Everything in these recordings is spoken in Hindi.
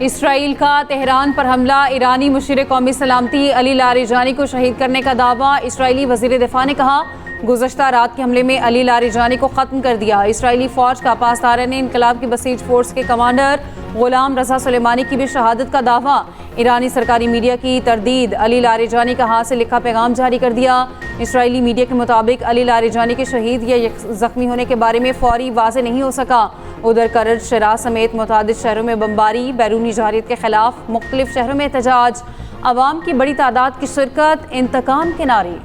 इसराइल का तेहरान पर हमला, ईरानी मुशीर कौमी सलामती अली लारिजानी को शहीद करने का दावा। इसराइली वजीर दिफा ने कहा, गुज़श्ता रात के हमले में अली लारिजानी को ख़त्म कर दिया। इसराइली फ़ौज का पासदारान इनकलाब की बसीज फोर्स के कमांडर गुलाम रज़ा सुलेमानी की भी शहादत का दावा। ईरानी सरकारी मीडिया की तरदीद, अली लारिजानी का हाथ से लिखा पैगाम जारी कर दिया। इसराइली मीडिया के मुताबिक अली लारिजानी के शहीद या जख्मी होने के बारे में फौरी वाज़ेह नहीं हो सका। उधर करज, शिराज समेत मुतादिद शहरों में बमबारी, बैरूनी जारियत के खिलाफ मुख्तलिफ शहरों में एहतजाज, अवाम की बड़ी तादाद की शिरकत, इंतकाम के नारे।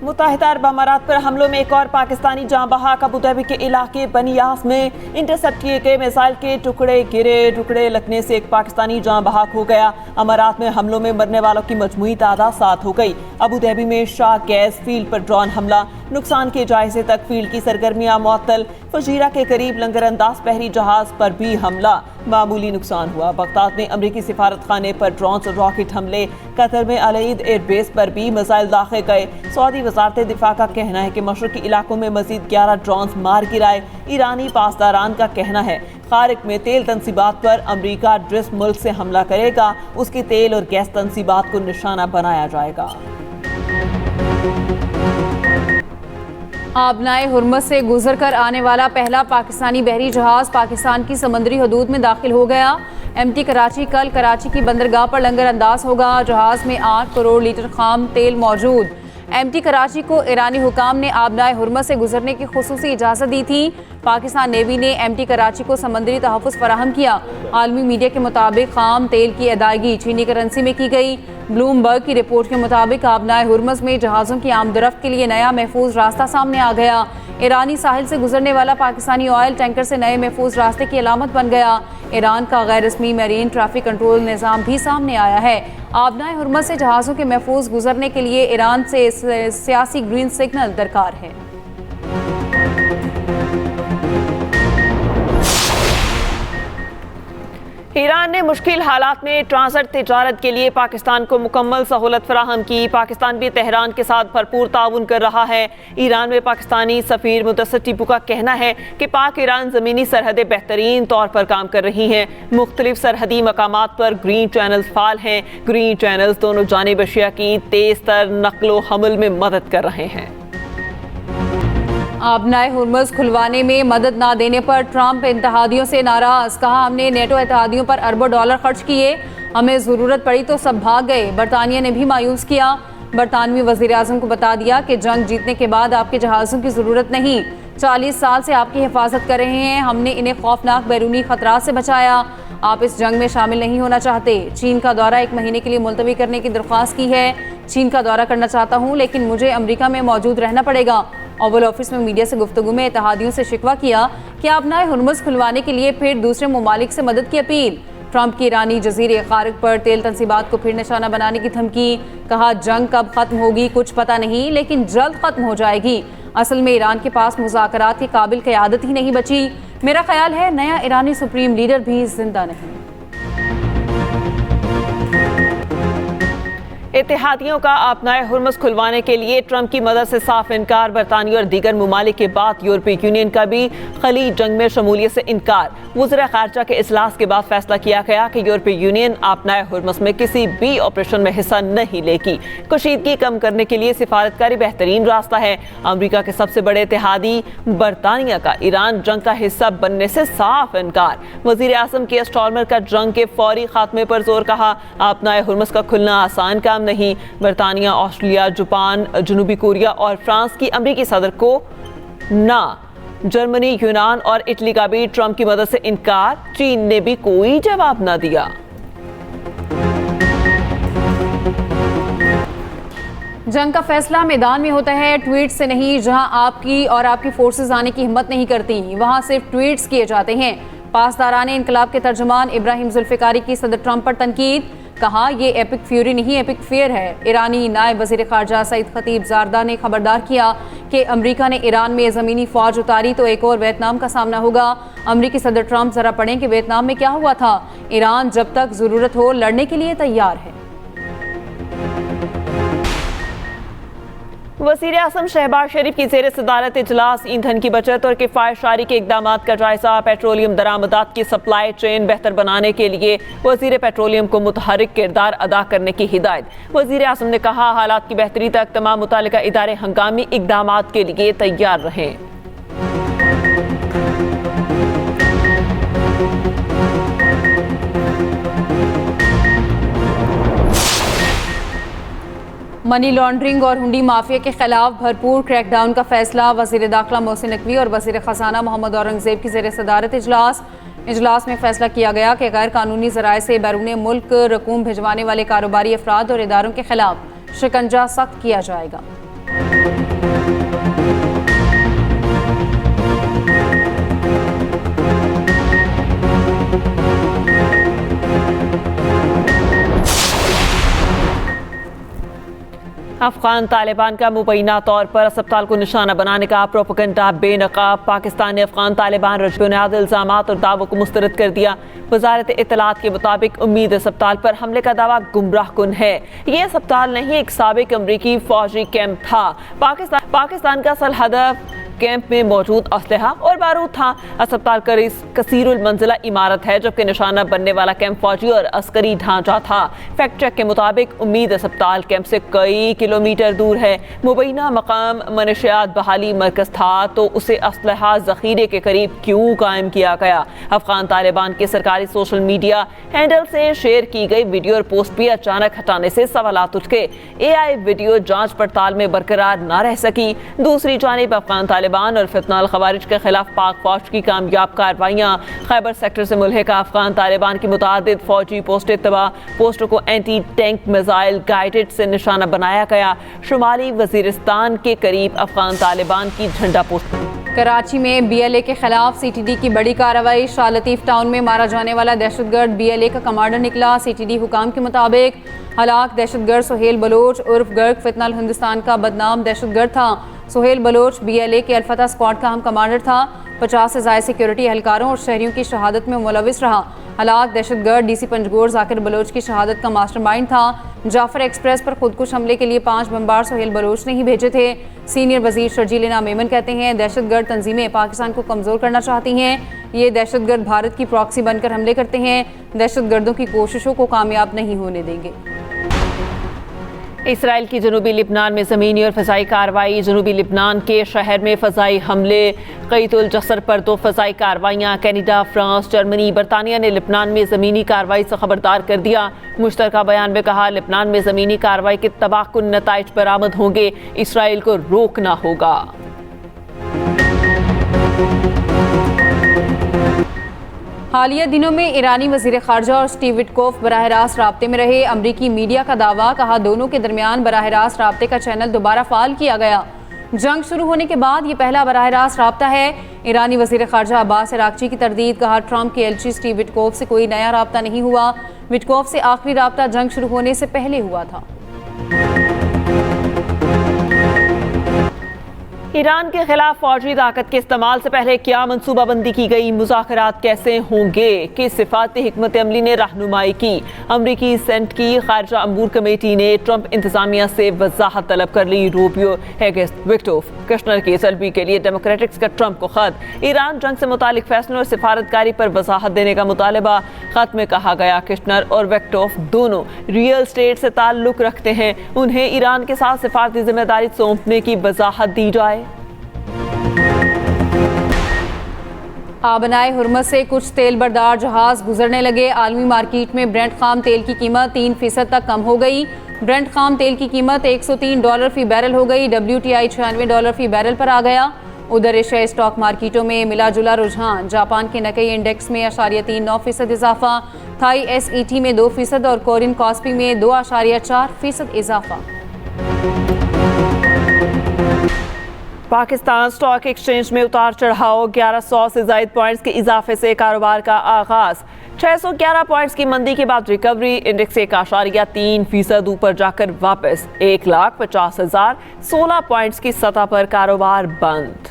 मुत्तहिदा अरब अमारात पर हमलों में एक और पाकिस्तानी जाँ बहक। अबू धाबी के इलाके बनियास में इंटरसेप्ट किए गए मिसाइल के टुकड़े लगने से एक पाकिस्तानी जाँ बहक हो गया। अमारात में हमलों में मरने वालों की मजमूई तादाद 7 हो गई। अबू धाबी में शाह गैस फील्ड पर ड्रोन हमला, नुकसान के जायजे तक फील्ड की सरगर्मियाँ मुअत्तल। फजीरा के करीब लंगर अंदाज बहरी जहाज पर भी हमला, मामूली नुकसान हुआ। बगदाद में अमरीकी सिफारत खाने पर ड्रोन और रॉकेट हमले। कतर में अलईद एयरबेस पर भी मिसाइल दाखे गए। सऊदी वजारत दिफा का कहना है कि मशरकी इलाकों में मजीद 11 ड्रोन मार गिराए। ईरानी पासदारान का कहना है खारिक में तेल तनसीबात पर अमरीका जिस मुल्क से हमला करेगा उसकी तेल और गैस तनसीबात को निशाना बनाया जाएगा। आबनाए हुर्मस से गुजर कर आने वाला पहला पाकिस्तानी बहरी जहाज पाकिस्तान की समंदरी हदूद में दाखिल हो गया। MT कराची कल कराची की बंदरगाह पर लंगर अंदाज होगा। जहाज में 8 करोड़ लीटर खाम तेल मौजूद। MT कराची को ईरानी हुकाम ने आबनाए हुर्मस से गुजरने की खुसूसी इजाज़त दी थी। पाकिस्तान नेवी ने MT कराची को समंदरी तहफ़्फ़ुज़ फराहम किया। आलमी मीडिया के मुताबिक खाम तेल की अदायगी चीनी करेंसी में की गई। ब्लूमबर्ग की रिपोर्ट के मुताबिक आबनाए हुर्मस में जहाज़ों की आमदरफ्त के लिए नया महफूज रास्ता सामने आ गया। ईरानी साहिल से गुजरने वाला पाकिस्तानी ऑयल टैंकर से नए महफूज रास्ते की अलामत बन गया। ईरान का गैर रस्मी मरीन ट्रैफिक कंट्रोल निज़ाम भी सामने आया है। आबनाए हुर्मस से जहाज़ों के महफूज गुजरने के लिए ईरान से सियासी ग्रीन सिग्नल दरकार है। ईरान ने मुश्किल हालात में ट्रांजिट तिजारत के लिए पाकिस्तान को मुकम्मल सहूलत फराहम की। पाकिस्तान भी तेहरान के साथ भरपूर ताउन कर रहा है। ईरान में पाकिस्तानी सफ़ीर मुदस्सर टीपू का कहना है कि पाक ईरान ज़मीनी सरहदें बेहतरीन तौर पर काम कर रही हैं। मुख्तलिफ सरहदी मकामात पर ग्रीन चैनल्स फाल हैं। ग्रीन चैनल्स दोनों जानिब अशिया की तेज़ तर नकलो हमल में मदद कर रहे हैं। आबनाए हुर्मस खुलवाने में मदद ना देने पर ट्रंप इत्तेहादियों से नाराज। कहा, हमने नेटो इत्तेहादियों पर अरबों डॉलर खर्च किए, हमें ज़रूरत पड़ी तो सब भाग गए। बरतानिया ने भी मायूस किया। बरतानवी वज़ीर आज़म को बता दिया कि जंग जीतने के बाद आपके जहाज़ों की ज़रूरत नहीं। 40 साल से आपकी हिफाजत कर रहे हैं, हमने इन्हें खौफनाक बैरूनी खतरात से बचाया। आप इस जंग में शामिल नहीं होना चाहते। चीन का दौरा 1 महीने के लिए मुलतवी करने की दरख्वास्त की है। चीन का दौरा करना चाहता हूँ लेकिन मुझे अमरीका में मौजूद रहना पड़ेगा। ओवल ऑफिस में मीडिया से गुफ्तगू में इत्तेहादियों से शिकवा किया कि आबनाए हुर्मस खुलवाने के लिए फिर दूसरे ममालिक से मदद की अपील। ट्रंप की ईरानी जजीरे खारिक पर तेल तनसीबात को फिर निशाना बनाने की धमकी। कहा, जंग कब खत्म होगी कुछ पता नहीं लेकिन जल्द खत्म हो जाएगी। असल में ईरान के पास मुज़ाकरात की काबिल क़यादत ही नहीं बची। मेरा ख्याल है नया ईरानी सुप्रीम लीडर भी जिंदा नहीं। इत्तेहादियों का आबनाए हुर्मस खुलवाने के लिए ट्रंप की मदद से साफ इनकार। बरतानिया और दीगर ममालिक के बाद यूरोपीय यूनियन का भी खलीज जंग में शमूलियत से इनकार। वज़ीर ख़ारजा के इजलास के बाद फैसला किया गया कि यूरोपीय यूनियन आबनाए हुर्मस में किसी भी ऑपरेशन में हिस्सा नहीं लेगी। कशीदगी कम करने के लिए सिफारतकारी बेहतरीन रास्ता है। अमरीका के सबसे बड़े इत्तेहादी बरतानिया का ईरान जंग का हिस्सा बनने से साफ इनकार। वज़ीर आज़म के स्टार्मर का जंग के फौरी खात्मे पर जोर। कहा, आबनाए हुर्मस का खुलना आसान काम नहीं। बरतानिया, ऑस्ट्रेलिया, जापान, जनूबी कोरिया और फ्रांस की अमरीकी सदर को ना। जर्मनी, यूनान और इटली का भी ट्रंप की मदद से इनकार। चीन ने भी कोई जवाब न दिया। जंग का फैसला मैदान में होता है, ट्वीट से नहीं। जहां आपकी और आपकी फोर्सेस आने की हिम्मत नहीं करती वहां सिर्फ ट्वीट्स किए जाते हैं। पासदारान इनकलाब के तर्जुमान इब्राहिम जुल्फिकारी की सदर ट्रंप पर तनकीद। कहा, ये एपिक फ्यूरी नहीं एपिक फेयर है। ईरानी नायब वज़ीर ख़ारजा सईद खतीब ज़ारदा ने खबरदार किया कि अमरीका ने ईरान में ज़मीनी फ़ौज उतारी तो एक और वियतनाम का सामना होगा। अमरीकी सदर ट्रंप ज़रा पढ़ें कि वियतनाम में क्या हुआ था। ईरान जब तक ज़रूरत हो लड़ने के लिए तैयार है। वज़ीर आज़म शहबाज शरीफ की ज़ेर सदारत इजलास ईंधन की बचत और किफ़ायतशारी के इक़दाम का जायज़ा। पेट्रोलियम दरामदात की सप्लाई चेन बेहतर बनाने के लिए वज़ीर पेट्रोलियम को मुतहरिक किरदार अदा करने की हिदायत। वज़ीर आज़म ने कहा, हालात की बेहतरी तक तमाम मुतालिका इदारे हंगामी इक़दाम के लिए तैयार रहें। मनी लॉन्ड्रिंग और हुंडी माफिया के खिलाफ भरपूर क्रैकडाउन का फैसला। वज़ीर दाखिला मोहसिन नकवी और वज़ीर ख़जाना मोहम्मद औरंगज़ेब की ज़ेर सदारत इजलास में फैसला किया गया कि गैर कानूनी ज़राए से बैरून मुल्क रकूम भिजवाने वाले कारोबारी अफराद और इदारों के खिलाफ शिकंजा सख्त किया जाएगा। अफगान तालिबान का मुबैना तौर पर अस्पताल को निशाना बनाने का प्रोपेगेंडा बेनकाब। पाकिस्तान ने अफगान तालिबान रजबुनियाद इल्ज़ामात और दावों को मुस्तरद कर दिया। वजारत इत्तलात के मुताबिक उम्मीद अस्पताल पर हमले का दावा गुमराह कुन है। ये अस्पताल नहीं, एक साबिक अमरीकी फौजी कैंप था। पाकिस्तान का असल हदफ कैंप में मौजूद असलहा और बारूद था। अस्पताल कसीरुल मंजिला इमारत है, जबकि निशाना बनने वाला कैंप फौजी और अस्करी ढांचा था। फैक्ट चेक के मुताबिक उम्मीद अस्पताल कैंप से कई किलोमीटर दूर है। मुबैना मकाम मनशियात बहाली मरकज था, तो उसे असलहा जखीरे के करीब क्यों कायम किया गया? अफगान तालिबान के सरकारी सोशल मीडिया हैंडल से शेयर की गई वीडियो और पोस्ट भी अचानक हटाने से सवालात उठ गए। AI वीडियो जांच पड़ताल में बरकरार न रह सकी। दूसरी जानिब अफगान तालिबान और फितनाल खवारिज के खिलाफ पाक फौज की कामयाब कार्रवाइयाँ। खैबर सेक्टर से मुल्हिका अफगान तालिबान की मुतादिद फौजी पोस्टों को एंटी टैंक मिसाइल गाइडेड से निशाना बनाया गया। शुमाली वजीरिस्तान के करीब अफगान तालिबान की झंडा पोस्ट। कराची में BLA के खिलाफ CTD की बड़ी कार्रवाई। शाह लतीफ टाउन में मारा जाने वाला दहशतगर्द BLA का कमांडर निकला। CTD हुकाम के मुताबिक हलाक दहशतगर्द सुहेल बलोच उर्फ गर्ग फितनल हिंदुस्तान का बदनाम दहशतगर्द था। सुहेल बलोच BLA के अल-फतह स्क्वाड का हम कमांडर था। 50 से ज़ायद सिक्योरिटी एहलकारों और शहरियों की शहादत में मुलविस रहा। हलाक दहशतगर्द DC पंजगोर जाकिर बलोच की शहादत का मास्टरमाइंड था। जाफर एक्सप्रेस पर खुदकुश हमले के लिए 5 बमबार सुहेल बलोच ने ही भेजे थे। सीनियर वजीर शर्जील इनाम मेमन कहते हैं, दहशतगर्द तंजीमें पाकिस्तान को कमज़ोर करना चाहती हैं। ये दहशतगर्द भारत की प्रॉक्सी बनकर हमले करते हैं। दहशतगर्दों की कोशिशों को कामयाब नहीं होने देंगे। इसराइल की जनूबी लिबनान में ज़मीनी और फ़ज़ाई कार्रवाई। जनूबी लिबनान के शहर में फ़ज़ाई हमले। क़ैतुल जसर पर 2 फ़ज़ाई कार्रवाइयाँ। कनाडा, फ्रांस, जर्मनी, बरतानिया ने लिबनान में ज़मीनी कार्रवाई से खबरदार कर दिया। मुश्तरका बयान में कहा, लिबनान में ज़मीनी कार्रवाई के तबाहकुन नताइज बरामद होंगे। इसराइल को रोकना होगा। हालिया दिनों में ईरानी वज़ीर ख़ारजा और स्टीव विटकोफ बराह रास्त राब्ते में रहे। अमरीकी मीडिया का दावा, कहा दोनों के दरमियान बराह रास्त राब्ते का चैनल दोबारा फ़ाल किया गया। जंग शुरू होने के बाद ये पहला बराह रास्त राब्ता है। ईरानी वज़ीर ख़ारजा अब्बास अरागची की तरदीद, कहा ट्रंप के एलची स्टीव विटकोफ से कोई नया राब्ता नहीं हुआ। विटकोफ से आखिरी राब्ता जंग शुरू होने से पहले हुआ था। ईरान के खिलाफ फौजी ताकत के इस्तेमाल से पहले क्या मनसूबाबंदी की गई? मुज़ाकरात कैसे होंगे? किस सिफाती हिकमत अमली ने रहनुमाई की? अमरीकी सेनेट की खारजा अमूर कमेटी ने ट्रंप इंतजामिया से वजाहत तलब कर ली। रूबियो, हेगेस, विक्टोफ, कश्नर की तलबी के लिए डेमोक्रेटिक्स का ट्रंप को खत। ईरान जंग से मुतालिक फैसलों और सिफारतकारी पर वजाहत देने का मुतालबा। खत में कहा गया, कश्नर और विक्टोफ दोनों रियल स्टेट से ताल्लुक रखते हैं, उन्हें ईरान के साथ सिफारती जिम्मेदारी सौंपने की वजाहत दी जाए। आबनाए हुर्मस से कुछ तेल बरदार जहाज गुजरने लगे। आलमी मार्केट में ब्रेंट खाम तेल की कीमत 3% तक कम हो गई। ब्रेंट खाम तेल की कीमत $103 फी बैरल हो गई। WTI $96 फी बैरल पर आ गया। उधर एशियाई स्टॉक मार्केटों में मिला जुला रुझान। जापान के नकई इंडेक्स में 0.39% इजाफा, थाई SET में 2% और कोरियन कॉस्पी में 2.4% इजाफा। पाकिस्तान स्टॉक एक्सचेंज में उतार चढ़ाव। 1100 से ज़ायद पॉइंट्स के इजाफे से कारोबार का आगाज। 611 पॉइंट्स की मंदी के बाद रिकवरी। इंडेक्स 1.3% ऊपर जाकर वापस 1,50,016 पॉइंट्स की सतह पर कारोबार बंद।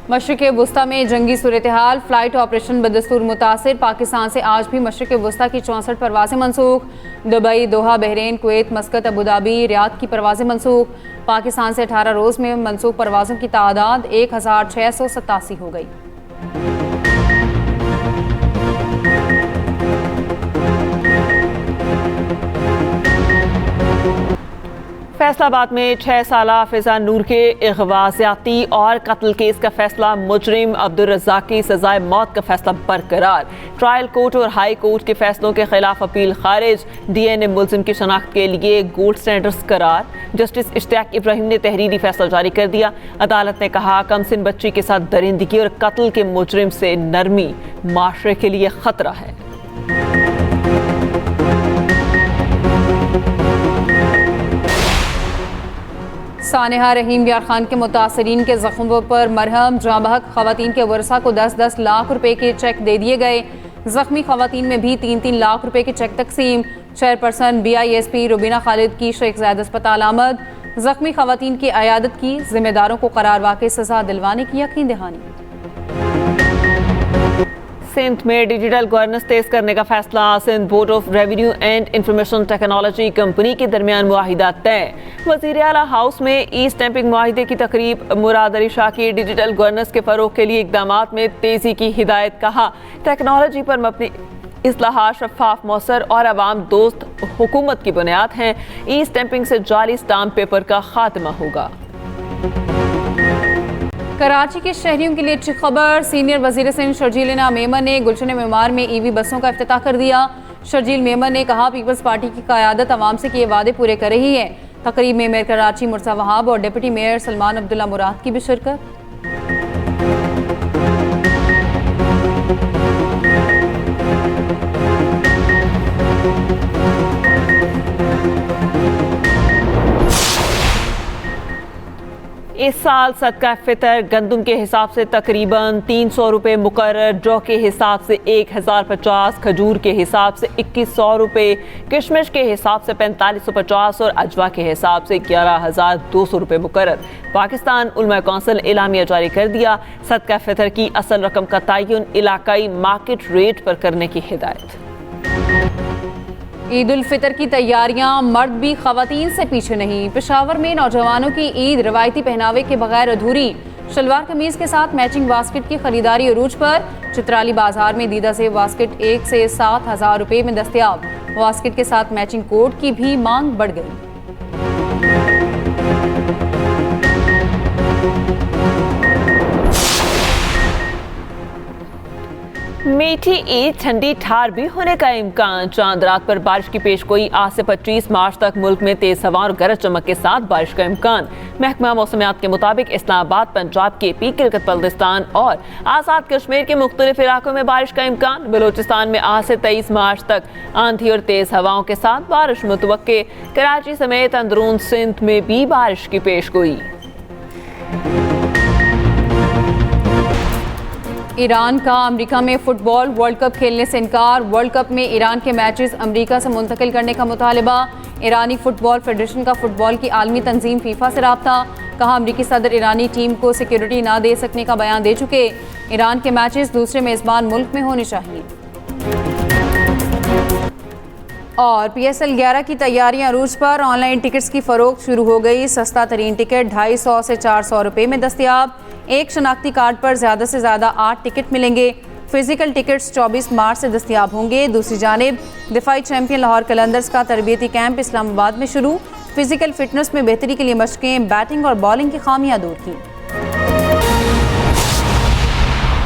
मशरिक़ वुस्ता में जंगी सूरत हाल, फ़्लाइट ऑपरेशन बदस्तूर मुतासिर। पाकिस्तान से आज भी मशरिक़ वुस्ता की 64 परवाज़ें मनसूख। Dubai, Doha, Bahrain, Kuwait, Muscat, Abu Dhabi, Riyadh की परवाज़ें मनसूख। पाकिस्तान से 18 रोज़ में मनसूख परवाज़ों की तादाद 1687 हो गई। फैसलाबाद में 6 साला फिजा नूर के अगवा, ज़्यादती और कत्ल केस का फैसला, मुजरिम अब्दुल रज़्ज़ाक की सजाए मौत का फैसला बरकरार। ट्रायल कोर्ट और हाई कोर्ट के फैसलों के खिलाफ अपील खारिज। DNA मुलजिम की शनाख्त के लिए गोल्ड स्टैंडर्ड्स करार। जस्टिस इश्तियाक इब्राहिम ने तहरीरी फैसला जारी कर दिया। अदालत ने कहा, कमसिन बच्ची के साथ दरिंदगी और कत्ल के मुजरिम से नरमी माशरे के लिए खतरा है। सानेहा रहीम यार खान के मुतासरीन के जख्मों पर मरहम, जांबहक खवातीन के वर्सा को 10-10 लाख रुपए के चेक दे दिए गए। जख्मी खवातीन में भी 3-3 लाख रुपए के चेक तकसीम। चेयरपर्सन BISP रुबीना खालिद की शेख ज़ायद अस्पताल आमद। जख्मी खवातीन की अयादत की, जिम्मेदारों को करार वाक़ई सजा दिलवाने की यकीन दहानी। सिंध में डिजिटल गवर्नेंस तेज करने का फैसला। Sindh board of revenue and information technology company के दरमियान मुआहिदा तय। वज़ीर आला हाउस में ई स्टैंपिंग मुआहिदे की तकरीब। मुराद अली शाह की डिजिटल गवर्नेंस के फ़रोग के लिए इक़दामात में तेज़ी की हिदायत। कहा, टेक्नोलॉजी पर मबनी इस्लाहात शफ़ाफ, मौसर और अवाम दोस्त हुकूमत की बुनियाद हैं। ई स्टैंपिंग से जाली स्टाम्प पेपर का खात्मा होगा। कराची के शहरियों के लिए अच्छी खबर। सीनियर वज़ीर सिंध शर्जील मेमन ने गुलशन मेमार में EV बसों का इफ्तिताह कर दिया। शर्जील मेमन ने कहा, पीपल्स पार्टी की क़यादत अवाम से किए वादे पूरे कर रही है। तकरीब में मेयर कराची मुर्सा वहाब और डिप्टी मेयर सलमान अब्दुल्ला मुराद की भी शिरकत। इस साल सदका फितर गंदम के हिसाब से तकरीबन 300 रुपये मुकर्रर, जौ के हिसाब से 1050, खजूर के हिसाब से 2100 रुपये, किशमिश के हिसाब से 4550 और अजवा के हिसाब से 11200 रुपये मुकर्रर। पाकिस्तान उलमा कौंसिल इलामिया जारी कर दिया। सदका फितर की असल रकम का तयन इलाकाई मार्केट रेट पर करने की हिदायत। ईद उल फितर की तैयारियां, मर्द भी खवातीन से पीछे नहीं। पेशावर में नौजवानों की ईद रवायती पहनावे के बगैर अधूरी। शलवार कमीज के साथ मैचिंग बास्केट की खरीदारी अरूज पर। चित्राली बाजार में दीदा से बास्केट 1 से 7,000 रुपये में दस्तयाब। बास्केट के साथ मैचिंग कोट की भी मांग बढ़ गई। मीठी ईद, ठंडी ठार भी होने का इम्कान। चांद रात पर बारिश की पेशगोई। आज से 25 मार्च तक मुल्क में तेज हवा और गरज चमक के साथ बारिश का इम्कान। महकमा मौसमियात के मुताबिक इस्लामाबाद, पंजाब के पी, गिलगित बल्तिस्तान और आज़ाद कश्मीर के मुख्तलिफ इलाकों में बारिश का इम्कान। बलूचिस्तान में आज से 23 मार्च तक आंधी और तेज हवाओं के साथ बारिश मुतवक्के। कराची समेत अंदरून सिंध में भी बारिश की पेशगोई। ईरान का अमेरिका में फुटबॉल वर्ल्ड कप खेलने से इनकार। वर्ल्ड कप में ईरान के मैचेस अमेरिका से मुंतकिल करने का मुतालबा। ईरानी फुटबॉल फेडरेशन का फुटबॉल की आलमी तंजीम फीफा से राब्ता। कहा, अमेरिकी सदर ईरानी टीम को सिक्योरिटी ना दे सकने का बयान दे चुके। ईरान के मैचेस दूसरे मेज़बान मुल्क में होने चाहिए। और PSL 11 की तैयारियां अरूज पर। ऑनलाइन टिकट्स की फ़रोख्त शुरू हो गई। सस्ता तरीन टिकट 250 से 400 रुपये में दस्तयाब। एक शनाख्ती कार्ड पर ज़्यादा से ज़्यादा 8 टिकट मिलेंगे। फिजिकल टिकट्स 24 मार्च से दस्तयाब होंगे। दूसरी जानिब दिफाई चैंपियन लाहौर कलंदर्स का तरबियती कैंप इस्लामाबाद में शुरू। फिजिकल फिटनेस में बेहतरी के लिए मशकें, बैटिंग और बॉलिंग की खामियां दूर की।